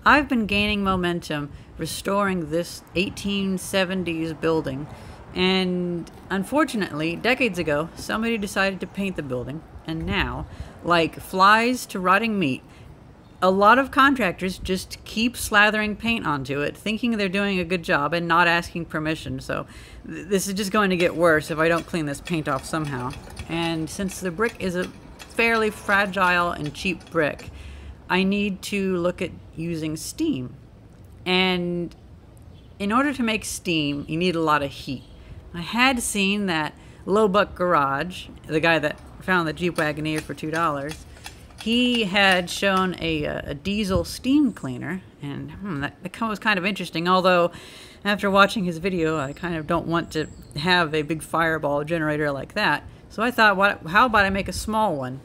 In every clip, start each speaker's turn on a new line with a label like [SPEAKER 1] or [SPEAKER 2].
[SPEAKER 1] I've been gaining momentum restoring this 1870s building, and unfortunately, decades ago, somebody decided to paint the building, and now, like flies to rotting meat, a lot of contractors just keep slathering paint onto it, thinking they're doing a good job and not asking permission. So this is just going to get worse if I don't clean this paint off somehow. And since the brick is a fairly fragile and cheap brick, I need to look at using steam. And in order to make steam, you need a lot of heat. I had seen that Low Buck Garage, the guy that found the Jeep Wagoneer for $2, he had shown a diesel steam cleaner, and that was kind of interesting, although after watching his video, I kind of don't want to have a big fireball generator like that. So I thought, how about I make a small one?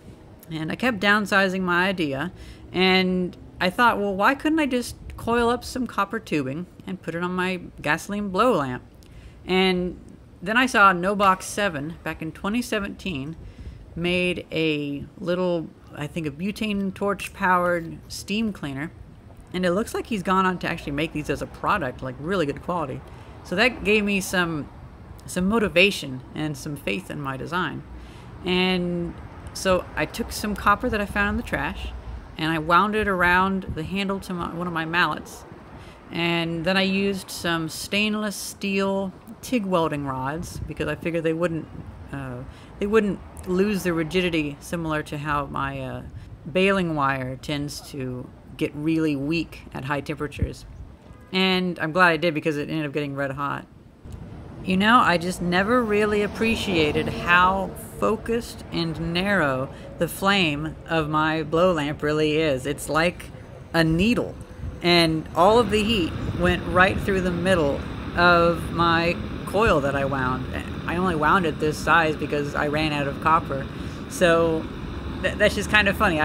[SPEAKER 1] And I kept downsizing my idea, and I thought, well, why couldn't I just coil up some copper tubing and put it on my gasoline blow lamp? And then I saw No Box 7 back in 2017 made a little, I think, a butane torch powered steam cleaner, and it looks like he's gone on to actually make these as a product, like really good quality. So that gave me some motivation and some faith in my design. And so I took some copper that I found in the trash and I wound it around the handle to one of my mallets, and then I used some stainless steel TIG welding rods because I figured they wouldn't lose their rigidity, similar to how my baling wire tends to get really weak at high temperatures. And I'm glad I did, because it ended up getting red hot. You know, I just never really appreciated how focused and narrow the flame of my blow lamp really is. It's like a needle, and all of the heat went right through the middle of my coil that I wound. I only wound it this size because I ran out of copper. So that's just kind of funny.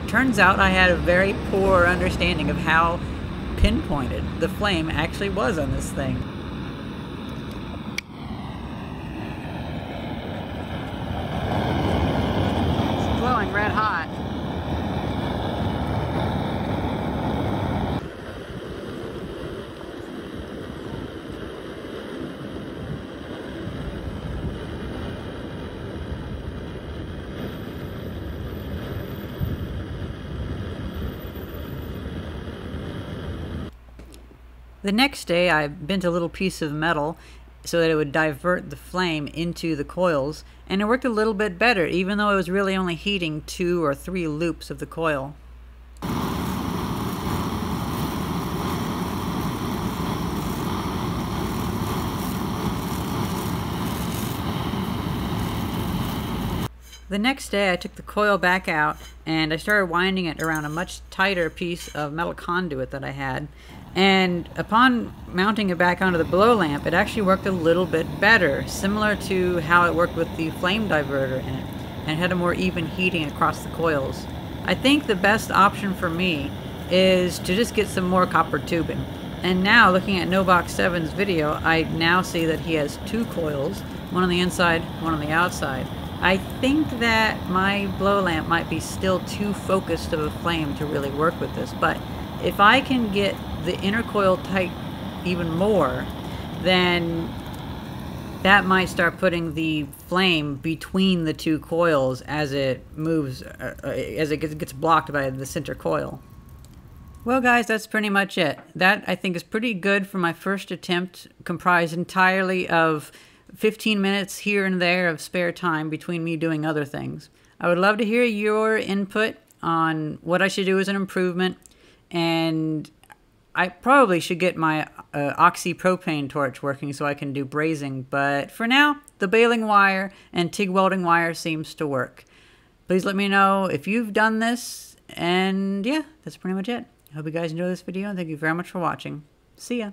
[SPEAKER 1] Turns out I had a very poor understanding of how pinpointed the flame actually was on this thing. It's glowing red hot. The next day, I bent a little piece of metal so that it would divert the flame into the coils, and it worked a little bit better, even though it was really only heating 2 or 3 loops of the coil. The next day I took the coil back out and I started winding it around a much tighter piece of metal conduit that I had, and upon mounting it back onto the blow lamp, it actually worked a little bit better, similar to how it worked with the flame diverter in it, and it had a more even heating across the coils. I think the best option for me is to just get some more copper tubing. And now, looking at No Box 7's video, I now see that he has 2 coils, one on the inside, one on the outside. I think that my blow lamp might be still too focused of a flame to really work with this, but if I can get the inner coil tight even more, then that might start putting the flame between the 2 coils as it moves, as it gets blocked by the center coil. Well guys, that's pretty much it. That, I think, is pretty good for my first attempt, comprised entirely of 15 minutes here and there of spare time between me doing other things. I would love to hear your input on what I should do as an improvement, and I probably should get my oxy-propane torch working so I can do brazing, but for now, the baling wire and TIG welding wire seems to work. Please let me know if you've done this, and yeah, that's pretty much it. I hope you guys enjoy this video, and thank you very much for watching. See ya!